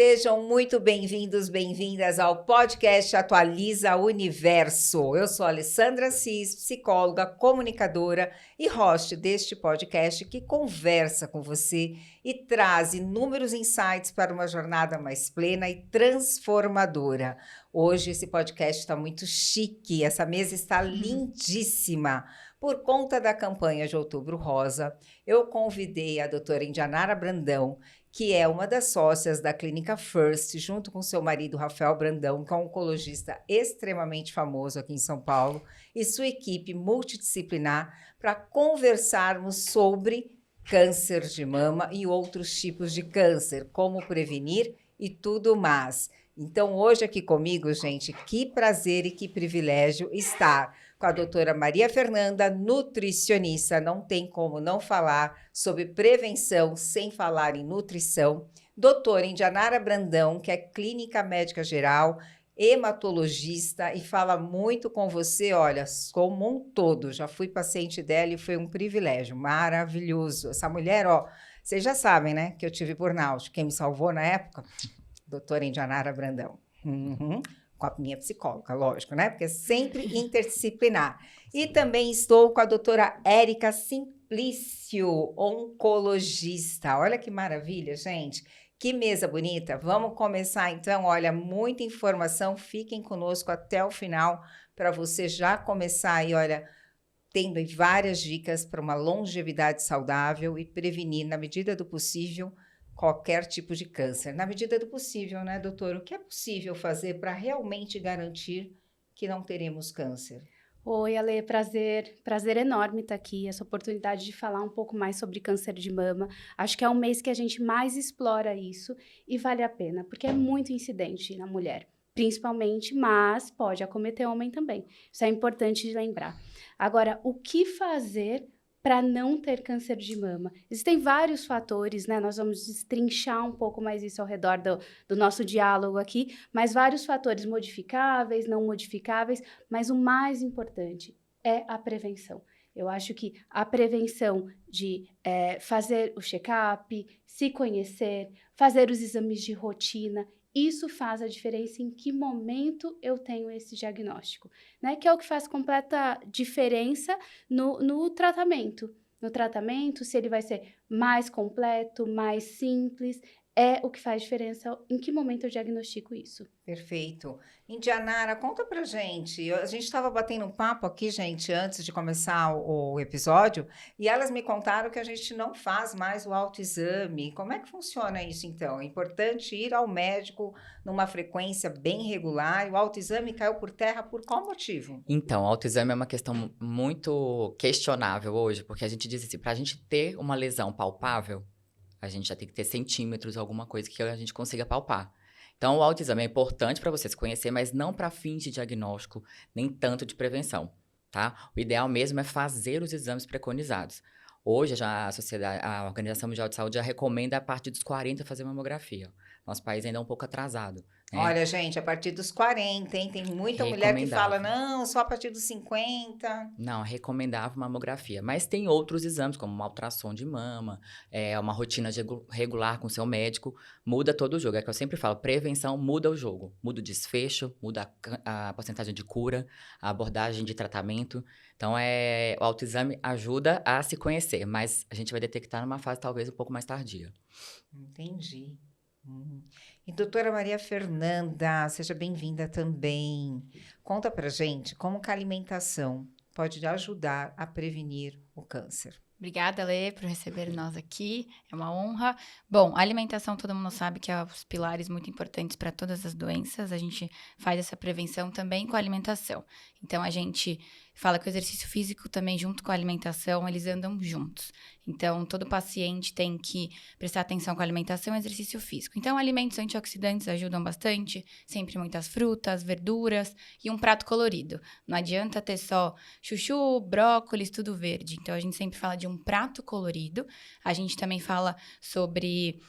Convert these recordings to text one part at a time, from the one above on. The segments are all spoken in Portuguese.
Sejam muito bem-vindos, bem-vindas ao podcast Atualiza Universo. Eu sou Alessandra Assis, psicóloga, comunicadora e host deste podcast que conversa com você e traz inúmeros insights para uma jornada mais plena e transformadora. Hoje esse podcast está muito chique, essa mesa está lindíssima. Por conta da campanha de Outubro Rosa, eu convidei a doutora Indianara Brandão, que é uma das sócias da Clínica First, junto com seu marido Rafael Brandão, que é um oncologista extremamente famoso aqui em São Paulo, e sua equipe multidisciplinar, para conversarmos sobre câncer de mama e outros tipos de câncer, como prevenir e tudo mais. Então, hoje aqui comigo, gente, que prazer e que privilégio estar com a doutora Maria Fernanda, nutricionista. Não tem como não falar sobre prevenção sem falar em nutrição. Doutora Indianara Brandão, que é clínica médica geral, hematologista e fala muito com você, olha, como um todo. Já fui paciente dela e foi um privilégio maravilhoso. Essa mulher, ó, vocês já sabem, né, que eu tive burnout. Quem me salvou na época? Doutora Indianara Brandão. Com a minha psicóloga, lógico, né? Porque é sempre interdisciplinar. E também estou com a doutora Érica Simplício, oncologista. Olha que maravilha, gente. Que mesa bonita. Vamos começar, então. Olha, muita informação. Fiquem conosco até o final para você já começar aí, olha, tendo várias dicas para uma longevidade saudável e prevenir, na medida do possível, qualquer tipo de câncer. Na medida do possível, né, doutor? O que é possível fazer para realmente garantir que não teremos câncer? Oi, Ale, prazer enorme estar aqui, essa oportunidade de falar um pouco mais sobre câncer de mama. Acho que é um mês que a gente mais explora isso e vale a pena, porque é muito incidente na mulher, principalmente, mas pode acometer homem também. Isso é importante de lembrar. Agora, o que fazer para não ter câncer de mama? Existem vários fatores, né? Nós vamos destrinchar um pouco mais isso ao redor do nosso diálogo aqui, mas vários fatores modificáveis, não modificáveis, mas o mais importante é a prevenção. Eu acho que a prevenção de fazer o check-up, se conhecer, fazer os exames de rotina, isso faz a diferença em que momento eu tenho esse diagnóstico, né? Que é o que faz completa diferença no tratamento. No tratamento, se ele vai ser mais completo, mais simples, é o que faz diferença em que momento eu diagnostico isso. Perfeito. Indianara, conta pra gente. A gente estava batendo um papo aqui, gente, antes de começar o episódio, e elas me contaram que a gente não faz mais o autoexame. Como é que funciona isso, então? É importante ir ao médico numa frequência bem regular, e o autoexame caiu por terra por qual motivo? Então, o autoexame é uma questão muito questionável hoje, porque a gente diz assim, para a gente ter uma lesão palpável, a gente já tem que ter centímetros, alguma coisa que a gente consiga palpar. Então, o autoexame é importante para você se conhecer, mas não para fins de diagnóstico, nem tanto de prevenção, tá? O ideal mesmo é fazer os exames preconizados. Hoje, já a Organização Mundial de Saúde já recomenda a partir dos 40 fazer mamografia. Nosso país ainda é um pouco atrasado, né? Olha, gente, a partir dos 40, hein? Tem muita mulher que fala, não, só a partir dos 50. Não, recomendável mamografia. Mas tem outros exames, como uma ultrassom de mama, uma rotina regular com seu médico, muda todo o jogo. É que eu sempre falo, prevenção muda o jogo. Muda o desfecho, muda a porcentagem de cura, a abordagem de tratamento. Então, o autoexame ajuda a se conhecer, mas a gente vai detectar numa fase talvez um pouco mais tardia. Entendi. E doutora Maria Fernanda, seja bem-vinda também. Conta pra gente como que a alimentação pode ajudar a prevenir o câncer. Obrigada, Lê, por receber nós aqui. É uma honra. Bom, a alimentação, todo mundo sabe que é um dos pilares muito importantes para todas as doenças. A gente faz essa prevenção também com a alimentação. Então, a gente fala que o exercício físico também, junto com a alimentação, eles andam juntos. Então, todo paciente tem que prestar atenção com a alimentação e exercício físico. Então, alimentos antioxidantes ajudam bastante. Sempre muitas frutas, verduras e um prato colorido. Não adianta ter só chuchu, brócolis, tudo verde. Então, a gente sempre fala de um prato colorido. A gente também fala sobre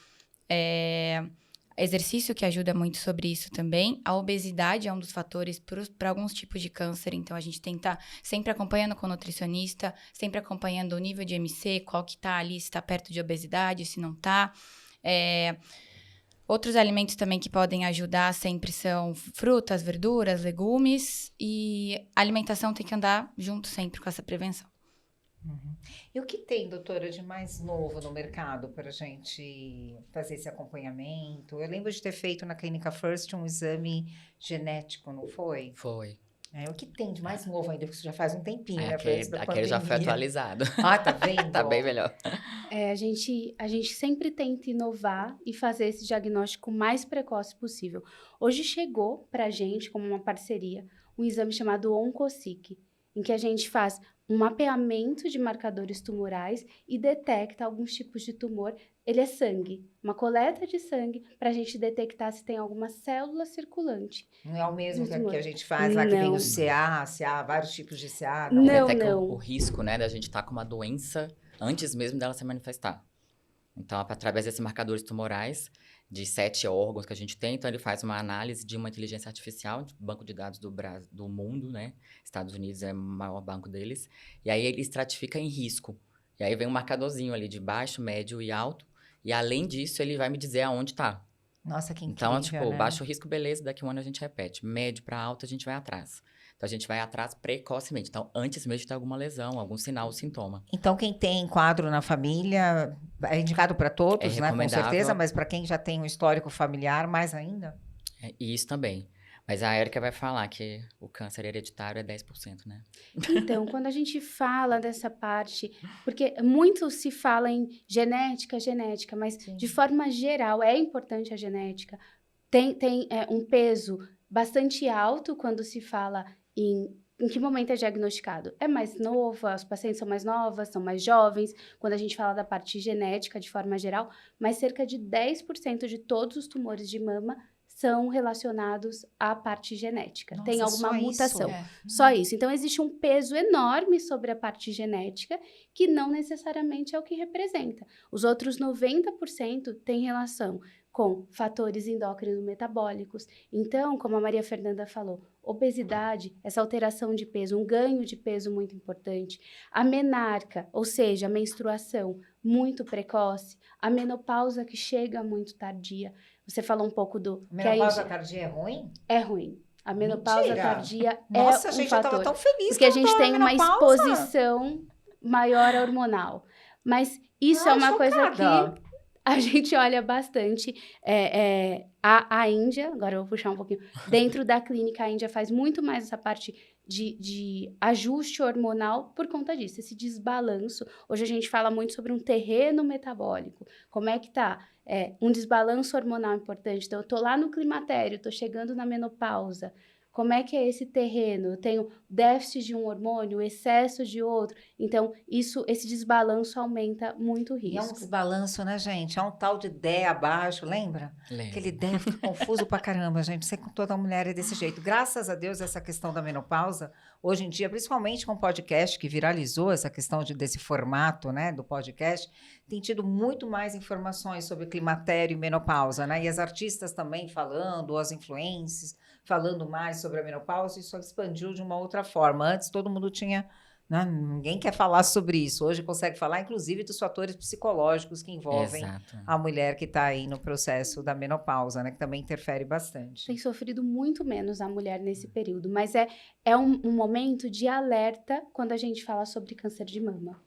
exercício, que ajuda muito sobre isso também. A obesidade é um dos fatores para alguns tipos de câncer, então a gente tem que estar sempre acompanhando com o nutricionista, sempre acompanhando o nível de MC, qual que está ali, se está perto de obesidade, se não está. Outros alimentos também que podem ajudar sempre são frutas, verduras, legumes. E a alimentação tem que andar junto sempre com essa prevenção. E o que tem, doutora, de mais novo no mercado para a gente fazer esse acompanhamento? Eu lembro de ter feito na Clínica First um exame genético, não foi? Foi. O que tem de mais novo ainda? Porque isso já faz um tempinho, né? Foi antes da Aquele já foi pandemia. atualizado. Ah, tá vendo? Tá bem melhor. A gente sempre tenta inovar e fazer esse diagnóstico o mais precoce possível. Hoje chegou para a gente, como uma parceria, um exame chamado OncoSeq, em que a gente faz um mapeamento de marcadores tumorais e detecta alguns tipos de tumor. Ele é sangue, uma coleta de sangue para a gente detectar se tem alguma célula circulante. Não é o mesmo Tumor. que a gente faz lá, que vem Não. o CA, vários tipos de CA? Não. Detecta o risco, né, da gente estar com uma doença antes mesmo dela se manifestar. Então, através desses marcadores tumorais, de 7 órgãos que a gente tem, então ele faz uma análise de uma inteligência artificial, de banco de dados do mundo, né? Estados Unidos é o maior banco deles. E aí ele estratifica em risco. E aí vem um marcadorzinho ali de baixo, médio e alto. E além disso, ele vai me dizer aonde tá. Nossa, que incrível, Então, tipo, né? baixo risco, beleza, daqui a um ano a gente repete. Médio para alto, a gente vai atrás. Então, a gente vai atrás precocemente. Então, antes mesmo de ter alguma lesão, algum sinal ou sintoma. Então, quem tem quadro na família, é indicado para todos, É né? Com recomendável. certeza, mas para quem já tem um histórico familiar, mais ainda? E isso também. Mas a Érica vai falar que o câncer hereditário é 10%, né? Então, quando a gente fala dessa parte, porque muito se fala em genética, mas Sim. de forma geral é importante a genética. Tem um peso bastante alto quando se fala em que momento é diagnosticado. É mais novo, os pacientes são mais novas, são mais jovens, quando a gente fala da parte genética de forma geral, mas cerca de 10% de todos os tumores de mama são relacionados à parte genética. Nossa, tem alguma só mutação. isso? Só isso. Então, existe um peso enorme sobre a parte genética que não necessariamente é o que representa. Os outros 90% têm relação com fatores endócrino-metabólicos. Então, como a Maria Fernanda falou, obesidade, essa alteração de peso, um ganho de peso muito importante, a menarca, ou seja, a menstruação muito precoce, a menopausa que chega muito tardia. Você falou um pouco do... Menopausa tardia é ruim? É ruim. A menopausa Mentira. tardia Nossa, é um gente, fator. eu tava tão feliz Porque a quando eu gente tava tem na uma menopausa. exposição maior hormonal. Mas isso é uma coisa chocada. que a gente olha bastante. A Índia, agora eu vou puxar um pouquinho, dentro da clínica, a Índia faz muito mais essa parte de ajuste hormonal por conta disso, esse desbalanço. Hoje a gente fala muito sobre um terreno metabólico. Como é que tá? Um desbalanço hormonal importante. Então, eu tô lá no climatério, tô chegando na menopausa. Como é que é esse terreno? Eu tenho déficit de um hormônio, excesso de outro. Então, esse desbalanço aumenta muito o E é um risco. desbalanço, né, gente? É um tal de DE abaixo, lembra? Lembro. Aquele DE fica confuso pra caramba, gente. Sei que toda mulher é desse jeito. Graças a Deus, essa questão da menopausa, hoje em dia, principalmente com o podcast, que viralizou essa questão desse formato, né, do podcast, tem tido muito mais informações sobre climatério e menopausa, né? E as artistas também falando, ou as influencers falando mais sobre a menopausa, isso expandiu de uma outra forma. Antes, todo mundo tinha... Né? Ninguém quer falar sobre isso. Hoje consegue falar, inclusive, dos fatores psicológicos que envolvem Exato. a mulher que está aí no processo da menopausa, né? Que também interfere bastante. Tem sofrido muito menos a mulher nesse período, mas é um momento de alerta quando a gente fala sobre câncer de mama.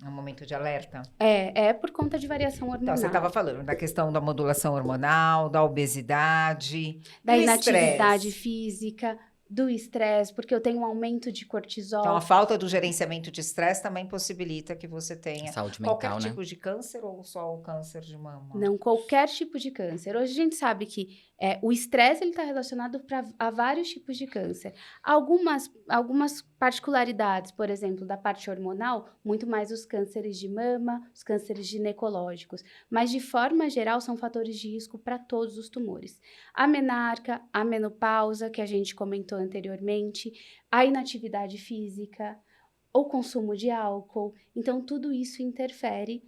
É um momento de alerta. É por conta de variação hormonal. Então, você estava falando da questão da modulação hormonal, da obesidade, Da do inatividade estresse. física, do estresse, porque eu tenho um aumento de cortisol. Então, a falta do gerenciamento de estresse também possibilita que você tenha Saúde qualquer mental, né? tipo de câncer ou só o câncer de mama? Não, qualquer tipo de câncer. Hoje a gente sabe que o estresse está relacionado a vários tipos de câncer. Algumas particularidades, por exemplo, da parte hormonal, muito mais os cânceres de mama, os cânceres ginecológicos. Mas, de forma geral, são fatores de risco para todos os tumores. A menarca, a menopausa, que a gente comentou anteriormente, a inatividade física, o consumo de álcool. Então, tudo isso interfere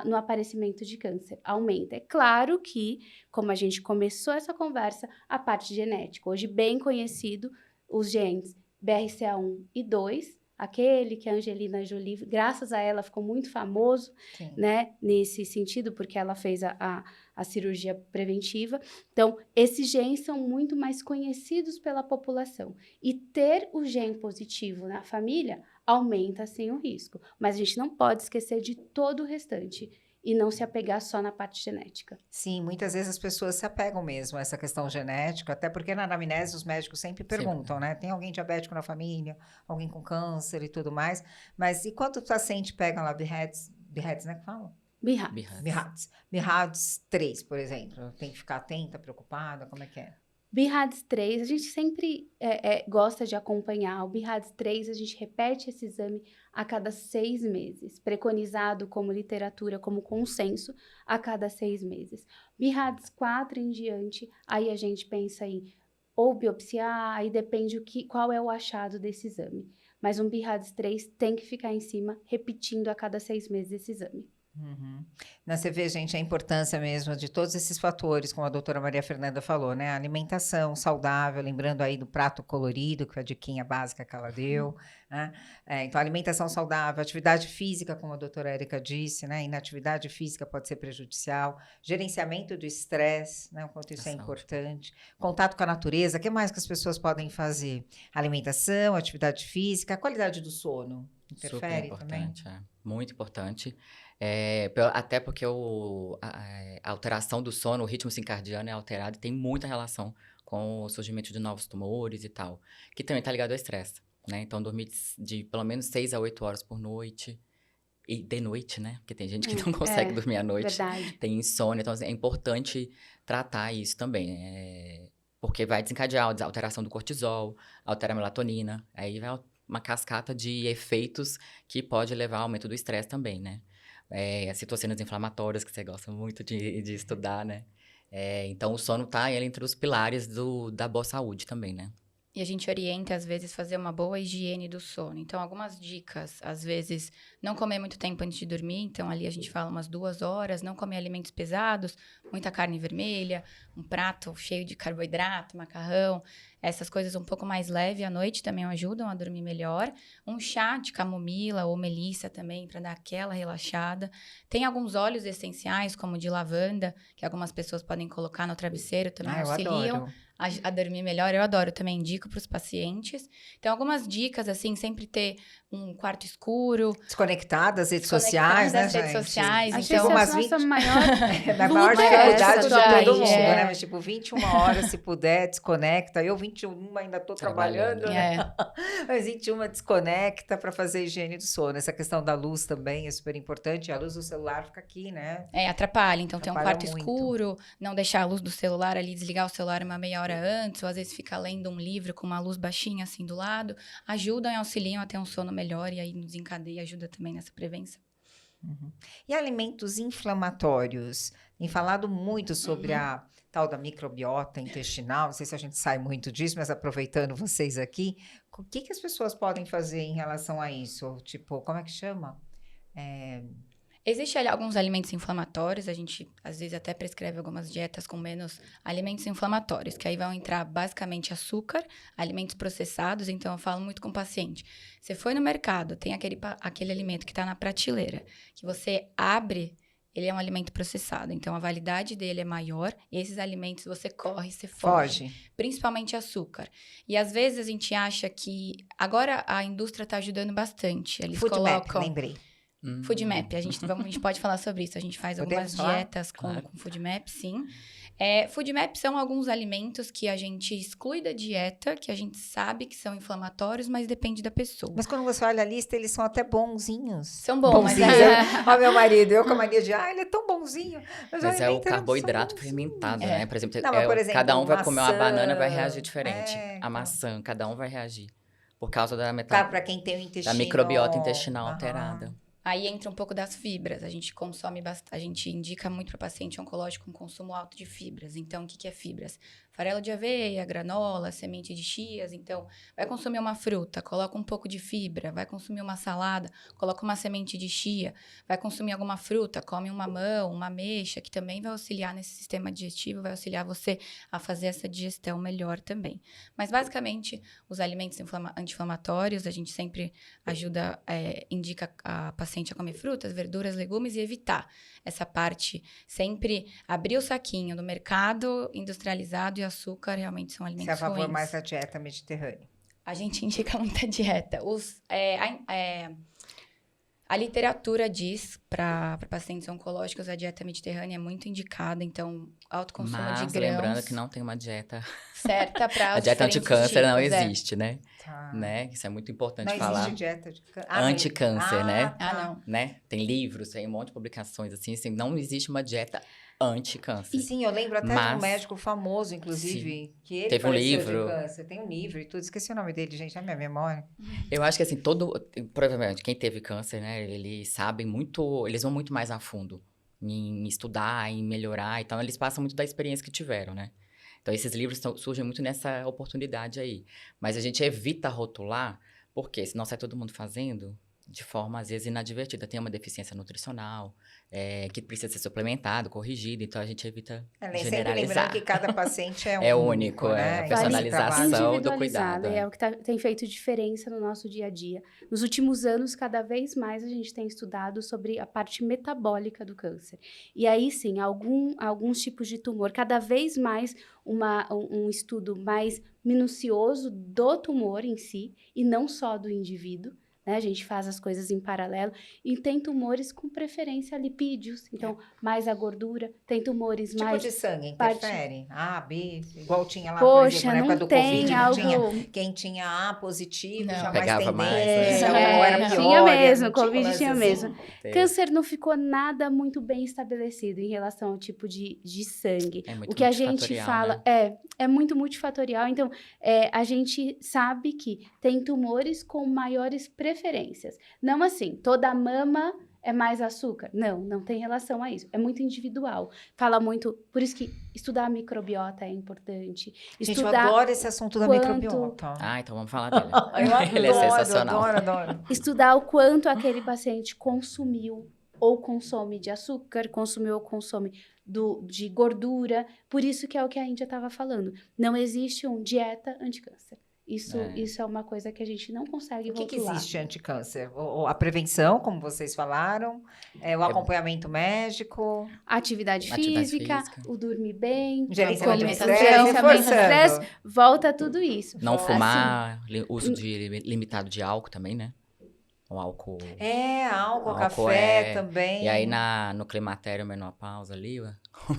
no aparecimento de câncer, aumenta. É claro que, como a gente começou essa conversa, a parte genética, hoje bem conhecido, os genes BRCA1 e 2, aquele que a Angelina Jolie, graças a ela, ficou muito famoso, Sim. né, nesse sentido, porque ela fez a cirurgia preventiva. Então, esses genes são muito mais conhecidos pela população. E ter o gene positivo na família aumenta, sim, o risco. Mas a gente não pode esquecer de todo o restante e não se apegar só na parte genética. Sim, muitas vezes as pessoas se apegam mesmo a essa questão genética, até porque na anamnese os médicos sempre perguntam, né? Tem alguém diabético na família, alguém com câncer e tudo mais, mas e quando o paciente pega lá BRADS, né, que fala? BRADS. BRADS 3, por exemplo, tem que ficar atenta, preocupada, como é que é? BRADS 3, a gente sempre gosta de acompanhar. O BRADS 3, a gente repete esse exame a cada 6 meses, preconizado como literatura, como consenso, a cada 6 meses. BRADS 4 em diante, aí a gente pensa em ou biopsiar, aí depende qual é o achado desse exame. Mas um BRADS 3 tem que ficar em cima, repetindo a cada 6 meses esse exame. Uhum. Você vê, gente, a importância mesmo de todos esses fatores, como a doutora Maria Fernanda falou, né? A alimentação saudável, lembrando aí do prato colorido, que foi a diquinha básica que ela deu, né? Então, alimentação saudável, atividade física, como a doutora Érica disse, né? Inatividade física pode ser prejudicial, gerenciamento do estresse, né? O quanto isso é importante, contato com a natureza, o que mais que as pessoas podem fazer? Alimentação, atividade física, a qualidade do sono, interfere também? Super importante, muito importante. Até porque a alteração do sono, o ritmo circadiano é alterado e tem muita relação com o surgimento de novos tumores e tal, que também está ligado ao estresse, né? Então, dormir de pelo menos 6 a 8 horas por noite, e de noite, né? Porque tem gente que não consegue dormir à noite, Verdade. tem insônia, então assim, é importante tratar isso também, porque vai desencadear a alteração do cortisol, altera a melatonina, aí vai uma cascata de efeitos que pode levar ao aumento do estresse também, né? As citocinas inflamatórias, que você gosta muito de estudar, né? Então, o sono tá entre os pilares da boa saúde também, né? E a gente orienta, às vezes, fazer uma boa higiene do sono. Então, algumas dicas, às vezes, não comer muito tempo antes de dormir. Então, ali a gente fala umas 2 horas, não comer alimentos pesados, muita carne vermelha, um prato cheio de carboidrato, macarrão. Essas coisas um pouco mais leves à noite também ajudam a dormir melhor. Um chá de camomila ou melissa também, para dar aquela relaxada. Tem alguns óleos essenciais, como de lavanda, que algumas pessoas podem colocar no travesseiro, também auxiliam a dormir melhor. Eu adoro, também indico para os pacientes. Então, algumas dicas, assim, sempre ter um quarto escuro. Desconectar das redes sociais, né, das redes gente? sociais. Acho Então, que essa é a nossa maior a maior luta dificuldade de essa, todo mundo, gente. né? Mas, tipo, 21 horas, se puder, desconecta. Eu, 21, ainda tô trabalhando, né? Mas 21 desconecta para fazer a higiene do sono. Essa questão da luz também é super importante. A luz do celular fica aqui, né? Atrapalha. Então, ter um quarto muito. escuro, não deixar a luz do celular ali, desligar o celular uma meia hora antes, ou às vezes ficar lendo um livro com uma luz baixinha assim do lado, ajudam e auxiliam a ter um sono melhor e aí desencadeia e ajuda também nessa prevenção. Uhum. E alimentos inflamatórios? Tem falado muito sobre a tal da microbiota intestinal, não sei se a gente sai muito disso, mas aproveitando vocês aqui, o que as pessoas podem fazer em relação a isso? Tipo, como é que chama? Existem alguns alimentos inflamatórios, a gente às vezes até prescreve algumas dietas com menos alimentos inflamatórios, que aí vão entrar basicamente açúcar, alimentos processados. Então eu falo muito com o paciente, você foi no mercado, tem aquele alimento que está na prateleira, que você abre, ele é um alimento processado, então a validade dele é maior, e esses alimentos você corre, você foge. Principalmente açúcar. E às vezes a gente acha que, agora a indústria está ajudando bastante, eles colocam... lembrei. FoodMap, a gente pode falar sobre isso. A gente faz algumas dietas com FoodMap, sim. FoodMap são alguns alimentos que a gente exclui da dieta, que a gente sabe que são inflamatórios, mas depende da pessoa. Mas quando você olha a lista, eles são até bonzinhos. São bons, bonzinhos. Olha meu marido, eu com a mania de, ele é tão bonzinho. Mas é o carboidrato fermentado, né? Por exemplo, cada um vai comer uma banana e vai reagir diferente. A maçã, cada um vai reagir. Por causa da para quem tem o intestino... Da microbiota intestinal alterada. Aí entra um pouco das fibras. A gente consome bastante, a gente indica muito para paciente oncológico um consumo alto de fibras. Então, o que é fibras? farelo de aveia, granola, semente de chias. Então, vai consumir uma fruta, coloca um pouco de fibra. Vai consumir uma salada, coloca uma semente de chia. Vai consumir alguma fruta, come um mamão, uma ameixa, que também vai auxiliar nesse sistema digestivo, vai auxiliar você a fazer essa digestão melhor também. Mas, basicamente, os alimentos anti-inflamatórios, a gente sempre ajuda, indica a paciente a comer frutas, verduras, legumes e evitar essa parte, sempre abrir o saquinho do mercado industrializado e açúcar, realmente são alimentos ruins. Você é a favor mais da dieta mediterrânea? A gente indica muita dieta. A literatura diz para pacientes oncológicos a dieta mediterrânea é muito indicada, então alto consumo de grãos. Lembrando que não tem uma dieta certa para a dieta anticâncer não existe, né? Tá. Né? Isso é muito importante Não falar. existe dieta de câncer. Anticâncer, né? Tá. não. Né? Tem livros, tem um monte de publicações assim, não existe uma dieta anti-câncer. E sim, eu lembro até de um Mas- médico famoso, inclusive, que ele Teve um faleceu livro. de câncer. Tem um livro e tudo. Esqueci o nome dele, gente, na minha memória. Eu acho que assim, provavelmente quem teve câncer, né, eles sabem muito, eles vão muito mais a fundo em estudar, em melhorar, então eles passam muito da experiência que tiveram, né? Então esses livros surgem muito nessa oportunidade aí. Mas a gente evita rotular, porque senão sai todo mundo fazendo de forma, às vezes, inadvertida. Tem uma deficiência nutricional, que precisa ser suplementado, corrigido, então a gente evita Sempre generalizar. lembrando que cada paciente é É único, único, né? a E personalização do Individualizado, cuidado. é o que tem feito diferença no nosso dia a dia. Nos últimos anos, cada vez mais a gente tem estudado sobre a parte metabólica do câncer. E aí sim, alguns tipos de tumor, cada vez mais um estudo mais minucioso do tumor em si, e não só do indivíduo. Né? A gente faz as coisas em paralelo. E tem tumores com preferência a lipídios, então mais a gordura. Tem tumores Tipo mais... de sangue, parte- interfere? A, B, igual tinha lá, por exemplo, Poxa, na época não do tem Covid, não algo... tinha. Quem tinha A positivo Não. já Pegava mais mais, tendência, né? ou era pior. tinha mesmo, não tinha Covid lance tinha assim. mesmo. Teve. Câncer não ficou nada muito bem estabelecido em relação ao tipo de sangue. É muito O que a gente multifatorial, fala né? é muito multifatorial. Então, a gente sabe que tem tumores com maiores preferências. Não assim, toda mama é mais açúcar. Não tem relação a isso. É muito individual. Fala muito... Por isso que estudar a microbiota é importante. Gente, eu Estudar adoro esse assunto da quanto- microbiota. Ah, então vamos falar dele. Eu Ele é sensacional. adoro. Estudar o quanto aquele paciente consumiu ou consome de açúcar, consumiu ou consome de gordura. Por isso que é o que a Índia estava falando. Não existe dieta anticâncer. Isso é uma coisa que a gente não consegue O que rotular. existe anticâncer? A prevenção, como vocês falaram, o acompanhamento médico, Atividade Atividade física, física. o dormir bem, gerenciamento do alimentação, estresse, gerenciamento do estresse, reforçando. volta tudo isso. Não Assim, fumar, uso limitado de álcool também, né? O álcool. Álcool, Álcool café também. E aí no climatério, menopausa ali,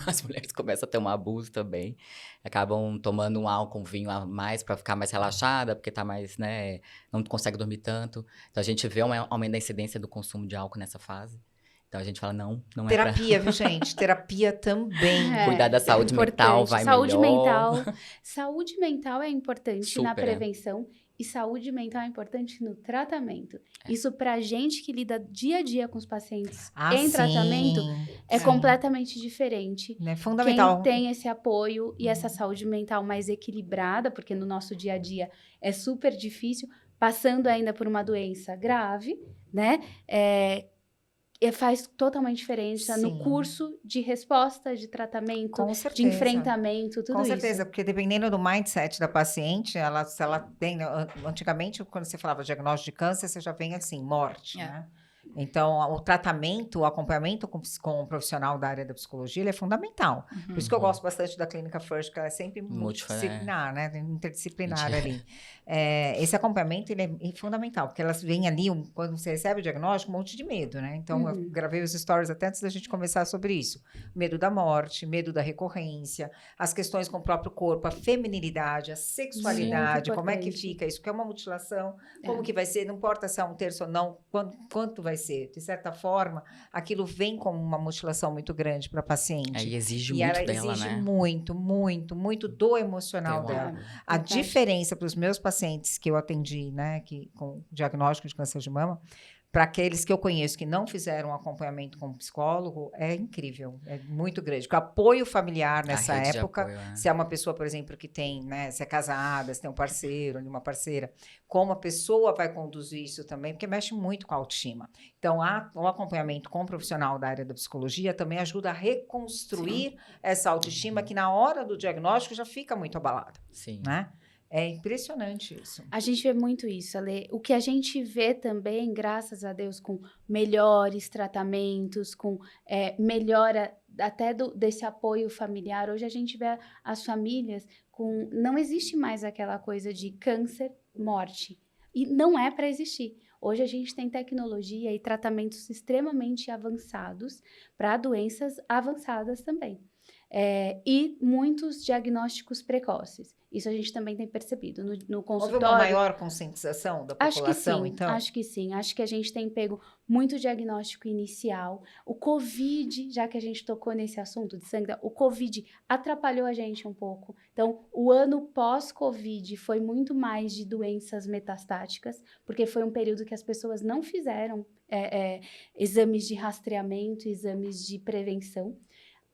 as mulheres começam a ter um abuso também. Acabam tomando um álcool, um vinho a mais para ficar mais relaxada, porque tá mais, né? Não consegue dormir tanto. Então a gente vê um aumento da incidência do consumo de álcool nessa fase. Então a gente fala, não é pra Terapia, viu, gente? Terapia também. cuidar da saúde mental, vai saúde melhor. Saúde mental é importante na Super, prevenção e saúde mental é importante no tratamento. Isso pra gente que lida dia a dia com os pacientes em tratamento é sim. completamente diferente. É fundamental. Quem tem esse apoio e essa saúde mental mais equilibrada, porque no nosso dia a dia é super difícil, passando ainda por uma doença grave, né? Faz totalmente diferença no Sim. curso de resposta, de tratamento, Com de certeza. enfrentamento, tudo Com isso. certeza, porque dependendo do mindset da paciente, se ela tem... Antigamente, quando você falava diagnóstico de câncer, você já vem assim, morte, né? Então, o tratamento, o acompanhamento com um profissional da área da psicologia, ele é fundamental. Por isso que eu gosto bastante da Clínica First, que ela é sempre multidisciplinar, né? Interdisciplinar ali. Esse acompanhamento, ele é fundamental, porque elas vêm ali, quando você recebe o diagnóstico, um monte de medo, né? Então, eu gravei os stories até antes da gente conversar sobre isso. Medo da morte, medo da recorrência, as questões com o próprio corpo, a feminilidade, a sexualidade, como é que fica isso? Que é uma mutilação, como que vai ser? Não importa se é um terço ou não, quanto vai ser. De certa forma, aquilo vem como uma mutilação muito grande para a paciente. E exige E muito ela dela, exige né? muito do emocional dela. A diferença para os meus pacientes que eu atendi, né, com diagnóstico de câncer de mama, para aqueles que eu conheço que não fizeram um acompanhamento com psicólogo, é incrível, é muito grande. Porque o apoio familiar nessa rede de época, apoio, se é uma pessoa, por exemplo, que tem, né, se é casada, se tem um parceiro, uma parceira, como a pessoa vai conduzir isso também, porque mexe muito com a autoestima. Então, o acompanhamento com o profissional da área da psicologia também ajuda a reconstruir essa autoestima que na hora do diagnóstico já fica muito abalada, Sim. né? É impressionante isso. A gente vê muito isso, Ale. O que a gente vê também, graças a Deus, com melhores tratamentos, com melhora até desse apoio familiar. Hoje a gente vê as famílias com... Não existe mais aquela coisa de câncer, morte. E não é para existir. Hoje a gente tem tecnologia e tratamentos extremamente avançados para doenças avançadas também. E muitos diagnósticos precoces. Isso a gente também tem percebido no consultório. Houve uma maior conscientização da população, então? Acho que sim. Acho que a gente tem pego muito diagnóstico inicial. O Covid, já que a gente tocou nesse assunto de sangue, o Covid atrapalhou a gente um pouco. Então, o ano pós-Covid foi muito mais de doenças metastáticas, porque foi um período que as pessoas não fizeram exames de rastreamento, exames de prevenção.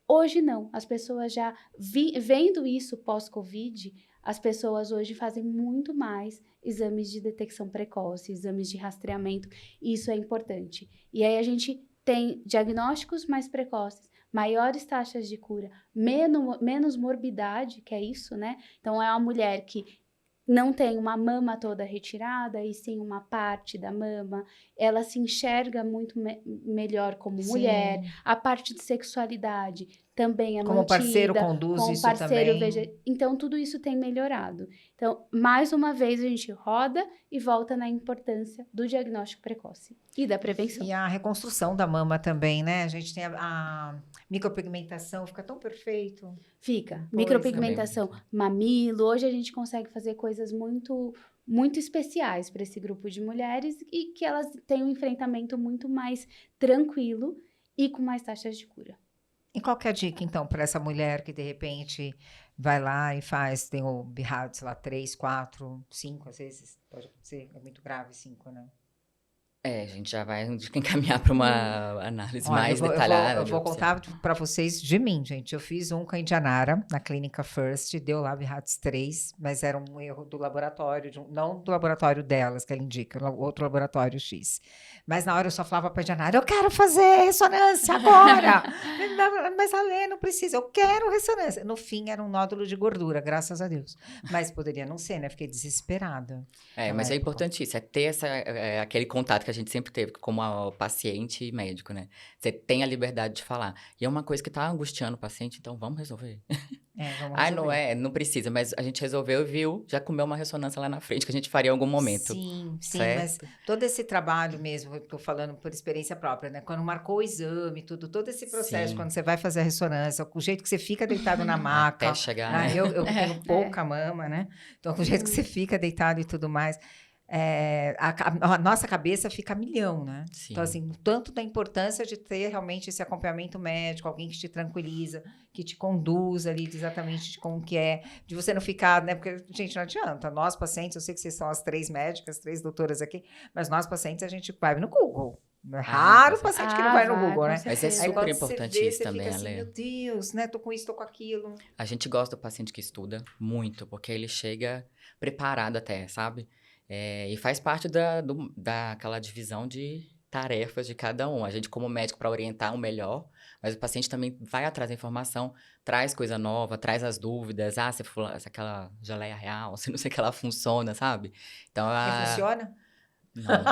Hoje não, as pessoas já vendo isso pós-Covid, as pessoas hoje fazem muito mais exames de detecção precoce, exames de rastreamento, e isso é importante. E aí a gente tem diagnósticos mais precoces, maiores taxas de cura, menos morbidade, que é isso, né? Então é uma mulher que não tem uma mama toda retirada, e sim uma parte da mama, ela se enxerga muito melhor como mulher, a parte de sexualidade também é como mantida. Como parceiro conduz como isso parceiro também. Então, tudo isso tem melhorado. Então, mais uma vez, a gente roda e volta na importância do diagnóstico precoce e da prevenção. E a reconstrução da mama também, né? A gente tem a micropigmentação, fica tão perfeito. Fica. Micropigmentação, mamilo. Hoje a gente consegue fazer coisas muito especiais para esse grupo de mulheres e que elas têm um enfrentamento muito mais tranquilo e com mais taxas de cura. E qual que é a dica, então, para essa mulher que, de repente, vai lá e tem o BIRAD, sei lá, 3, 4, 5, às vezes, pode acontecer, é muito grave 5, né? A gente já vai encaminhar para uma análise mais detalhada. Eu vou contar para vocês de mim, gente. Eu fiz um com a Indianara, na clínica First, deu lá BIRADS 3, mas era um erro do laboratório, não do laboratório delas, que ela indica, outro laboratório X. Mas na hora eu só falava para a Indianara, eu quero fazer ressonância agora! Mas a Lê não precisa, eu quero ressonância. No fim, era um nódulo de gordura, graças a Deus. Mas poderia não ser, né? Fiquei desesperada. Mas é importante isso, ter aquele contato que a gente sempre teve como paciente e médico, né? Você tem a liberdade de falar. E é uma coisa que tá angustiando o paciente, então vamos resolver. Vamos resolver. Não precisa, mas a gente resolveu e viu, já comeu uma ressonância lá na frente, que a gente faria em algum momento. Sim, certo? Mas todo esse trabalho mesmo, eu tô falando por experiência própria, né? Quando marcou o exame, todo esse processo, quando você vai fazer a ressonância, o jeito que você fica deitado na maca. Até chegar, né? Eu tenho pouca mama, né? Então, o jeito que você fica deitado e tudo mais, a nossa cabeça fica a milhão, né? Sim. Então, assim, tanto da importância de ter realmente esse acompanhamento médico, alguém que te tranquiliza, que te conduz ali exatamente de como que é, de você não ficar, né? Porque, gente, não adianta. Nós, pacientes, eu sei que vocês são as 3 médicas, 3 doutoras aqui, mas nós, pacientes, a gente vai no Google. É raro o paciente que não vai no Google, né? Mas é super importante isso também, assim, Ale. meu Deus, né? Tô com isso, tô com aquilo. A gente gosta do paciente que estuda muito, porque ele chega preparado até, sabe? E faz parte daquela divisão de tarefas de cada um. A gente, como médico, para orientar o melhor, mas o paciente também vai atrás da informação, traz coisa nova, traz as dúvidas. Se aquela geleia real, se não sei que ela funciona, sabe? Então, funciona? Não.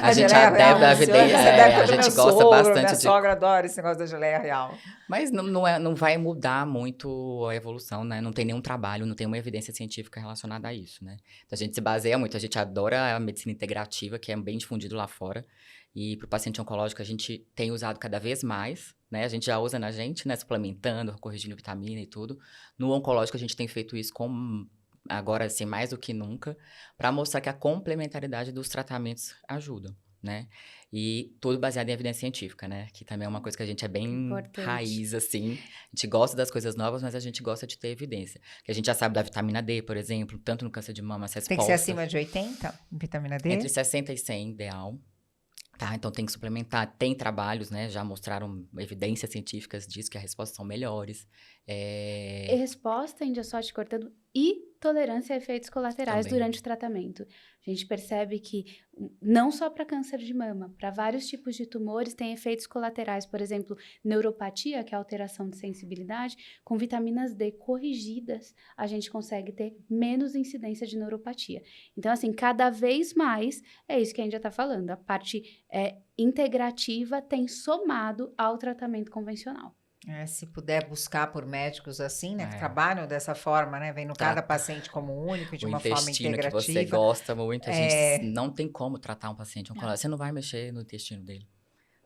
A gente já deve dar evidência, a gente gosta bastante minha sogra adora esse negócio da geleia real. Mas não vai mudar muito a evolução, né? Não tem nenhum trabalho, não tem uma evidência científica relacionada a isso, né? Então, a gente se baseia muito, a gente adora a medicina integrativa, que é bem difundido lá fora. E para o paciente oncológico, a gente tem usado cada vez mais, né? A gente já usa na gente, né? Suplementando, corrigindo vitamina e tudo. No oncológico, a gente tem feito isso agora, assim, mais do que nunca, para mostrar que a complementaridade dos tratamentos ajuda. né? E tudo baseado em evidência científica, né? Que também é uma coisa que a gente é bem Importante. raiz, assim. A gente gosta das coisas novas, mas a gente gosta de ter evidência. Que a gente já sabe da vitamina D, por exemplo, tanto no câncer de mama, as respostas. Tem que ser acima de 80, vitamina D? Entre 60 e 100, ideal. Tá, então tem que suplementar. Tem trabalhos, né? Já mostraram evidências científicas disso, que as respostas são melhores. E resposta em diaçóide cortando e tolerância a efeitos colaterais Também. durante o tratamento. A gente percebe que não só para câncer de mama, para vários tipos de tumores tem efeitos colaterais, por exemplo, neuropatia, que é a alteração de sensibilidade, com vitaminas D corrigidas, a gente consegue ter menos incidência de neuropatia. Então, assim, cada vez mais, é isso que a gente já está falando, a parte integrativa tem somado ao tratamento convencional. Se puder buscar por médicos assim, né, que É. trabalham dessa forma, né, vendo cada paciente como único e de O uma forma intestino que integrativa. você gosta muito, a gente não tem como tratar um paciente oncológico. Você não vai mexer no intestino dele.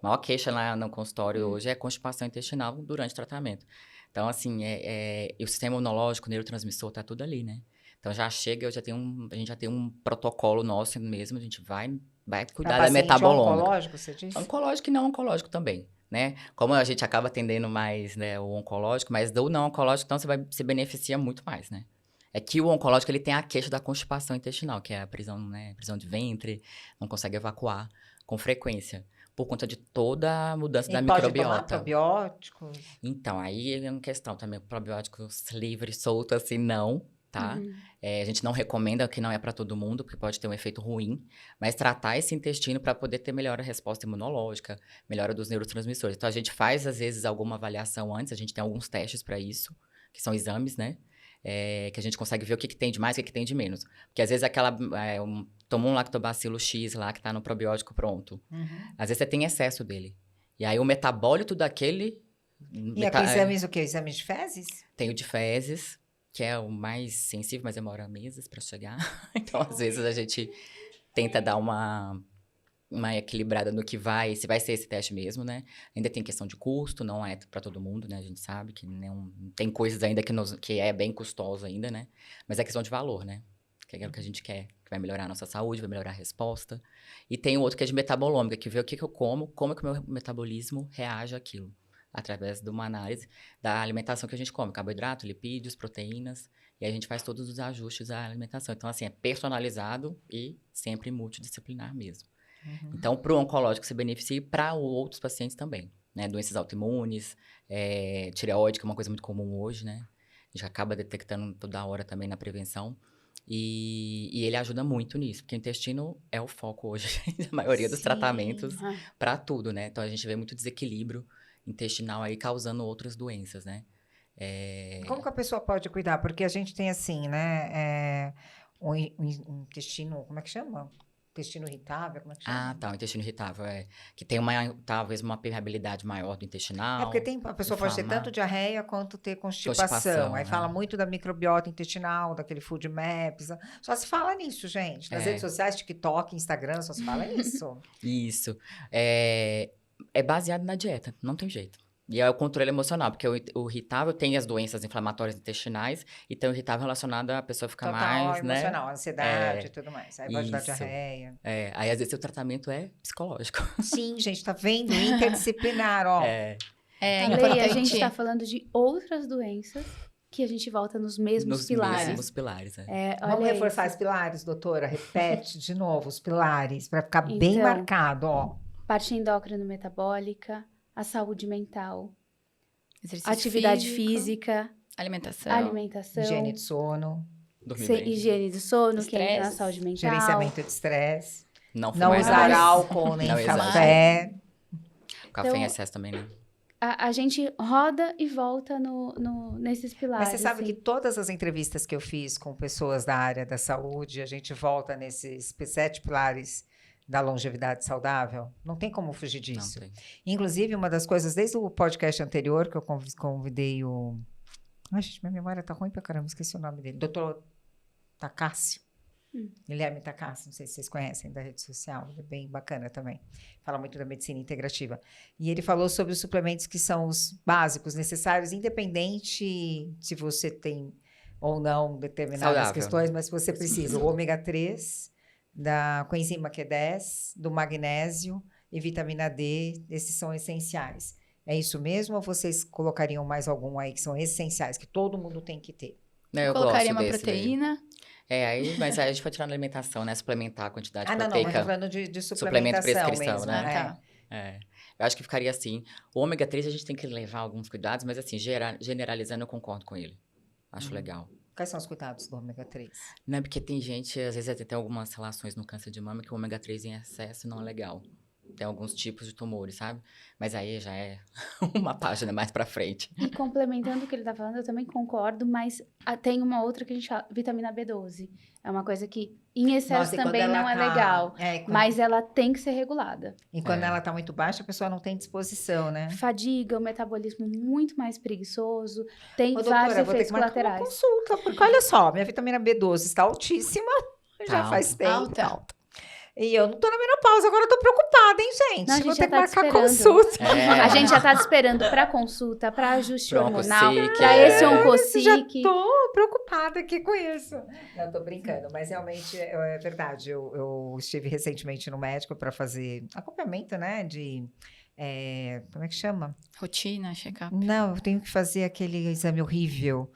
A maior queixa lá no consultório hoje é constipação intestinal durante o tratamento. Então, assim, e o sistema imunológico, o neurotransmissor, tá tudo ali, né? Então, já chega, a gente já tem um protocolo nosso mesmo, a gente vai cuidar da paciente metabolômica. oncológico, você disse? Oncológico e não oncológico também, né? Como a gente acaba atendendo mais, né, o oncológico, mas do não oncológico, então você se beneficia muito mais, né? É que o oncológico, ele tem a queixa da constipação intestinal, que é a prisão, né, prisão de ventre, não consegue evacuar com frequência, por conta de toda a mudança da Pode tomar microbiota. probióticos? Então, aí é uma questão também, probióticos livres, soltos, assim, não, tá? A gente não recomenda, que não é para todo mundo, porque pode ter um efeito ruim, mas tratar esse intestino para poder ter melhor resposta imunológica, melhora dos neurotransmissores. Então, a gente faz, às vezes, alguma avaliação antes, a gente tem alguns testes para isso, que são exames, né? Que a gente consegue ver o que tem de mais e o que tem de menos. Porque, às vezes, tomou um lactobacilo X lá, que tá no probiótico pronto. Às vezes, você tem excesso dele. E aí, o metabólito daquele... E aqui exames o quê? Exames de fezes? Tem o de fezes, que é o mais sensível, mas demora meses para chegar. Então, às vezes, a gente tenta dar uma equilibrada no que se vai ser esse teste mesmo, né? Ainda tem questão de custo, não é para todo mundo, né? A gente sabe que tem coisas ainda que é bem custoso ainda, né? Mas é questão de valor, né? Que é o que a gente quer, que vai melhorar a nossa saúde, vai melhorar a resposta. E tem o outro que é de metabolômica, que vê o que eu como é que o meu metabolismo reage àquilo. Através de uma análise da alimentação que a gente come, carboidrato, lipídios, proteínas, e a gente faz todos os ajustes à alimentação. Então, assim, é personalizado e sempre multidisciplinar mesmo. Então, para o oncológico se beneficia e para outros pacientes também, né? Doenças autoimunes, tireoide, que é uma coisa muito comum hoje, né? A gente acaba detectando toda hora também na prevenção. E ele ajuda muito nisso, porque o intestino é o foco hoje da maioria dos tratamentos para tudo, né? Então, a gente vê muito desequilíbrio intestinal aí causando outras doenças, né? Como que a pessoa pode cuidar? Porque a gente tem assim, né? Um intestino, como é que chama? Intestino irritável, como é que chama? Ah, tá, o intestino irritável, que tem talvez uma permeabilidade maior do intestinal. Porque a pessoa pode ter tanto diarreia quanto ter constipação. Aí fala muito da microbiota intestinal, daquele food maps. Só se fala nisso, gente. Nas redes sociais, TikTok, Instagram, só se fala nisso. Isso. É baseado na dieta, não tem jeito. E é o controle emocional, porque o irritável tem as doenças inflamatórias intestinais e tem o irritável relacionado a pessoa ficar mais, né? Emocional, ansiedade e tudo mais. Aí pode dar Isso. diarreia. Aí às vezes o tratamento é psicológico. Sim, gente, tá vendo? Interdisciplinar, ó. Lei, a gente tá falando de outras doenças que a gente volta nos mesmos pilares. Nos mesmos pilares, Vamos reforçar os pilares, doutora? Repete de novo os pilares, para ficar bem marcado, ó. Parte endócrino-metabólica, a saúde mental, exercício atividade física, alimentação, higiene de sono, higiene do sono, que entra na saúde mental, gerenciamento de estresse, não fumar usar álcool nem café. Café em excesso também, né? A gente roda e volta nesses pilares. Mas você sabe que todas as entrevistas que eu fiz com pessoas da área da saúde, a gente volta nesses 7 pilares da longevidade saudável. Não tem como fugir disso. Inclusive, uma das coisas, desde o podcast anterior, que eu convidei o... Ai, gente, minha memória tá ruim pra caramba, esqueci o nome dele. Doutor Takassi. Guilherme Takassi, não sei se vocês conhecem, da rede social. Ele é bem bacana também. Fala muito da medicina integrativa. E ele falou sobre os suplementos que são os básicos, necessários, independente se você tem ou não determinadas questões, mas se você precisa. O ômega 3... da coenzima Q10, do magnésio e vitamina D, esses são essenciais. É isso mesmo ou vocês colocariam mais algum aí que são essenciais, que todo mundo tem que ter? Eu Colocaria gosto uma desse daí. proteína. Mas aí a gente pode tirar na alimentação, né? Suplementar a quantidade Não, mas proteica. tô falando de Suplemento suplementação prescrição, mesmo. né? Tá. Eu acho que ficaria assim. O ômega 3 a gente tem que levar alguns cuidados, mas assim, generalizando, eu concordo com ele. Acho legal. Quais são os cuidados do ômega 3? Não é porque tem gente, às vezes tem algumas relações no câncer de mama que o ômega 3 em excesso não é legal. Tem alguns tipos de tumores, sabe? Mas aí já é uma página mais pra frente. E complementando o que ele tá falando, eu também concordo, mas tem uma outra que a gente fala, vitamina B12. É uma coisa que em excesso Nossa, e quando também ela não é tá- legal, quando- mas ela tem que ser regulada. E quando É. ela tá muito baixa, a pessoa não tem disposição, né? Fadiga, o metabolismo muito mais preguiçoso, tem Ô, vários doutora, vou ter efeitos que marcar uma colaterais. consulta, porque olha só, minha vitamina B12 está altíssima, já Tá faz tempo. alta. E eu não tô na menopausa, agora eu tô preocupada, hein, gente? Não, a gente Vou já ter que tá marcar esperando. consulta. A gente já tá te esperando para consulta, para ajuste Pro hormonal, Oncosic, para esse Já oncosic. tô preocupada aqui com isso. Não, tô brincando, mas realmente é verdade. Eu estive recentemente no médico para fazer acompanhamento, né, como é que chama? Rotina, check-up. Não, eu tenho que fazer aquele exame horrível.